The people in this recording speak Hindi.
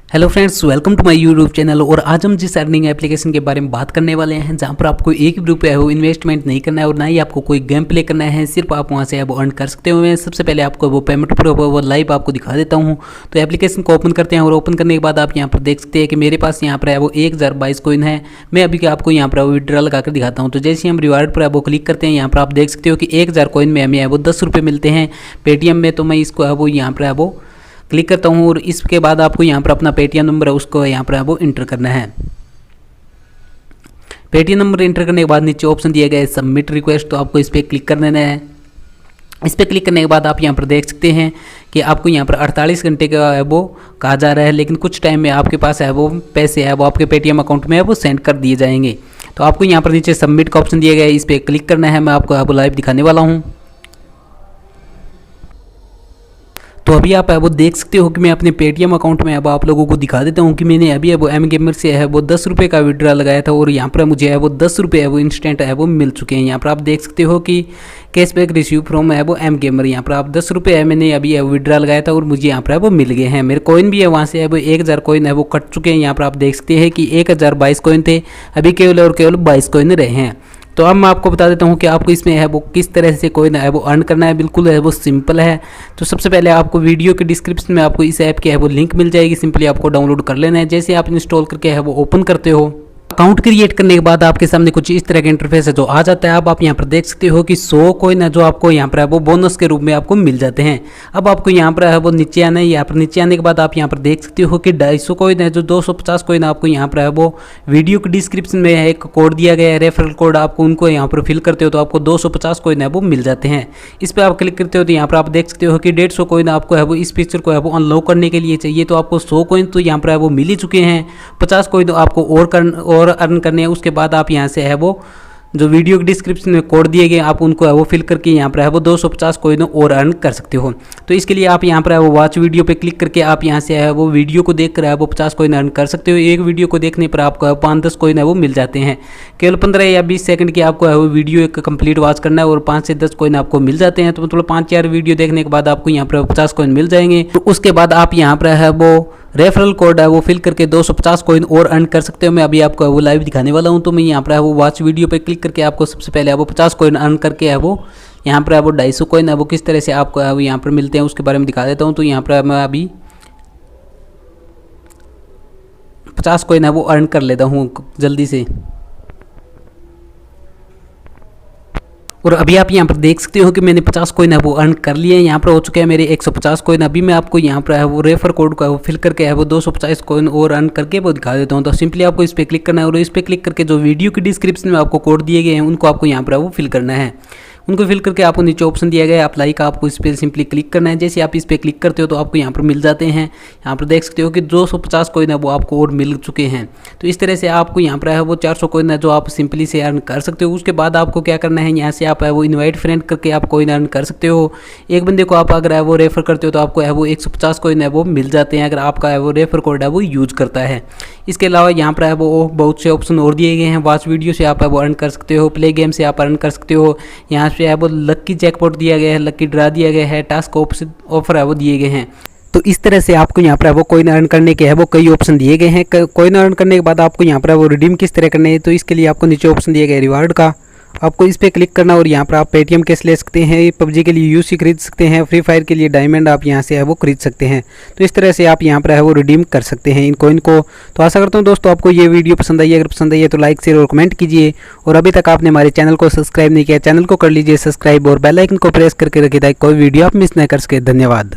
Hello friends, welcome to my YouTube channel. और आज हम जिस अर्निंग एप्लीकेशन के बारे में बात करने वाले हैं, जहां पर आपको एक भी रुपया है वो इन्वेस्टमेंट नहीं करना है और ना ही आपको कोई गेम प्ले करना है, सिर्फ आप वहां से वो अर्न कर सकते हो। मैं सबसे पहले आपको वो पेमेंट प्रूफ वो लाइव आपको दिखा देता हूं। तो एप्लीकेशन को ओपन करते हैं और ओपन करने के बाद आप यहाँ पर देख सकते हैं कि मेरे पास यहाँ पर है वो 1022 कॉइन है। मैं अभी आपको यहाँ पर विड्रॉ लगा कर दिखाता हूँ। तो जैसे हम रिवार्ड पर वो क्लिक करते हैं, यहाँ पर आप देख सकते हो कि 1000 कॉइन में हमें है वो 10 रुपये मिलते हैं पेटीएम में। तो मैं इसको है वो यहाँ पर है वो क्लिक करता हूँ और इसके बाद आपको यहाँ पर अपना पेटीएम नंबर है उसको यहाँ पर वो इंटर करना है। पेटीएम नंबर इंटर करने के बाद नीचे ऑप्शन दिया गया है सबमिट रिक्वेस्ट, तो आपको इस पर क्लिक कर देना है। इस पर क्लिक करने के बाद आप यहाँ पर देख सकते हैं कि आपको यहाँ पर 48 घंटे का है वो कहा जा रहा है, लेकिन कुछ टाइम में आपके पास है वो पैसे है वो आपके पेटीएम अकाउंट में है वो सेंड कर दिए जाएंगे। तो आपको यहाँ पर नीचे सबमिट का ऑप्शन दिया गया है, इस पर क्लिक करना है। मैं आपको लाइव दिखाने वाला हूँ। तो अभी आप वो देख सकते हो कि मैं अपने पेटीएम अकाउंट में अब आप लोगों को दिखा देता हूँ कि मैंने अभी वो MGamer से है वो 10 रुपये का विड्रॉ लगाया था और यहाँ पर मुझे है वो 10 रुपये है वो इंस्टेंट है वो मिल चुके हैं। यहाँ पर आप देख सकते हो कि कैशबैक रिसीव फ्रॉम है वो MGamer। यहाँ पर आप 10 रुपये है मैंने अभी विड्रॉ लगाया था और मुझे यहाँ पर वो मिल गए हैं। मेरे कॉइन भी है वहाँ से है वो 1000 कॉइन है वो कट चुके हैं। यहाँ पर आप देख सकते हैं कि 1022 कॉइन थे, अभी केवल और केवल 22 कॉइन रहे हैं। तो अब मैं आपको बता देता हूँ कि आपको इसमें है वो किस तरह से कोई है वो अर्न करना है। बिल्कुल है वो सिंपल है। तो सबसे पहले आपको वीडियो के डिस्क्रिप्शन में आपको इस ऐप की है वो लिंक मिल जाएगी, सिंपली आपको डाउनलोड कर लेना है। जैसे आप इंस्टॉल करके है वो ओपन करते हो, अकाउंट क्रिएट करने के बाद आपके सामने कुछ इस तरह का इंटरफेस है जो आ जाता है। अब आप यहाँ पर देख सकते हो कि 100 कॉइन है जो आपको यहाँ पर है वो बोनस के रूप में आपको मिल जाते हैं। अब आपको यहाँ पर है वो नीचे आना है। यहाँ पर नीचे आने के बाद आप यहाँ पर देख सकते हो कि 250 कॉइन है जो 250 कॉइन आपको यहाँ पर है वो वीडियो के डिस्क्रिप्शन में एक कोड दिया गया है, रेफरल कोड। आपको उनको यहाँ पर फिल करते हो तो आपको 250 कॉइन है वो मिल जाते हैं। इस पर आप क्लिक करते हो तो यहाँ पर आप देख सकते हो कि 150 कॉइन आपको है वो इस पिक्चर को है वो अनलॉक करने के लिए चाहिए। तो आपको 100 कॉइन तो यहाँ पर है वो मिल ही चुके हैं, 50 कॉइन आपको और अर्न करने हैं। उसके बाद आप यहाँ से है वो जो वीडियो के डिस्क्रिप्शन में कोड दिए गए आप उनको है वो फिल करके यहाँ पर है वो 250 कॉइन और अर्न कर सकते हो। तो इसके लिए आप यहाँ पर है वो वॉच वीडियो पे क्लिक करके आप यहाँ से है वो वीडियो को देख कर है वो 50 कॉइन अर्न कर सकते हो। एक वीडियो को देखने पर आपको 5-10 कॉइन है वो मिल जाते हैं। केवल 15 या 20 सेकंड की आपको है वो वीडियो एक कंप्लीट वॉच करना है और 5 से 10 कॉइन आपको मिल जाते हैं। तो मतलब 5-4 वीडियो देखने के बाद आपको यहाँ पर 50 कॉइन मिल जाएंगे। तो उसके बाद आप यहाँ पर है वो रेफरल कोड है वो फिल करके 250 कॉइन और अर्न कर सकते हो। मैं अभी आपको वो लाइव दिखाने वाला हूँ। तो मैं यहाँ पर है वो वॉच वीडियो पे क्लिक करके आपको सबसे पहले है वो 50 कॉइन अर्न करके है वो यहाँ पर है वो 250 कॉइन है वो किस तरह से आपको है वो यहाँ पर मिलते हैं उसके बारे में दिखा देता हूँ। तो यहाँ पर मैं अभी 50 कॉइन है वो अर्न कर लेता हूँ जल्दी से। और अभी आप यहाँ पर देख सकते हो कि मैंने 50 कॉइन है वो अर्न कर लिए हैं। यहाँ पर हो चुके हैं मेरे 150 कॉइन। अभी मैं आपको यहाँ पर है वो रेफर कोड का वो फिल करके है वो 250 कॉइन और अर्न करके वो दिखा देता हूँ। तो सिंपली आपको इस पर क्लिक करना है और इस पर क्लिक करके जो वीडियो की डिस्क्रिप्शन में आपको कोड दिए गए हैं उनको आपको यहाँ पर वो फिल करना है। उनको फिल करके आपको नीचे ऑप्शन दिया गया है अप्लाई का, आपको इस पर सिंपली क्लिक करना है। जैसे आप इस पर क्लिक करते हो तो आपको यहाँ पर मिल जाते हैं। यहाँ पर देख सकते हो कि 250 कॉइन है वो आपको और मिल चुके हैं। तो इस तरह से आपको यहाँ पर है वो 400 कॉइन है जो आप सिंपली से अर्न कर सकते हो। उसके बाद आपको क्या करना है, यहाँ से आप है वो इन्वाइट फ्रेंड करके आप कॉइन अर्न कर सकते हो। एक बंदे को आप अगर है वो रेफर करते हो तो आपको है वो 150 कॉइन है वो मिल जाते हैं अगर आपका है वो रेफर कोड है वो यूज करता है। इसके अलावा यहाँ पर है वो बहुत से ऑप्शन और दिए गए हैं। वॉच वीडियो से आप है वो अर्न कर सकते हो, प्ले गेम से आप अर्न कर सकते हो। यहाँ से है वो लक्की जैकपॉट दिया गया है, लक्की ड्रा दिया गया है, टास्क ऑफर है वो दिए गए हैं। तो इस तरह से आपको यहाँ पर वो कॉइन अर्न करने के है वो कई ऑप्शन दिए गए हैं। कॉइन अर्न करने के बाद आपको यहाँ पर वो रिडीम किस तरह करने है, तो इसके लिए आपको नीचे ऑप्शन दिया गया है रिवार्ड का। आपको इस पर क्लिक करना और यहाँ पर आप पेटीएम कैश ले सकते हैं, पबजी के लिए यूसी खरीद सकते हैं, फ्री फायर के लिए डायमंड आप यहाँ से है वो खरीद सकते हैं। तो इस तरह से आप यहाँ पर है वो रिडीम कर सकते हैं इन कॉइन को। तो आशा करता हूँ दोस्तों आपको ये वीडियो पसंद आई है। अगर पसंद आई है तो लाइक शेयर और कमेंट कीजिए। और अभी तक आपने हमारे चैनल को सब्सक्राइब नहीं किया, चैनल को कर लीजिए सब्सक्राइब और बेल आइकन को प्रेस करके रखिए ताकि कोई वीडियो आप मिस न कर सके। धन्यवाद।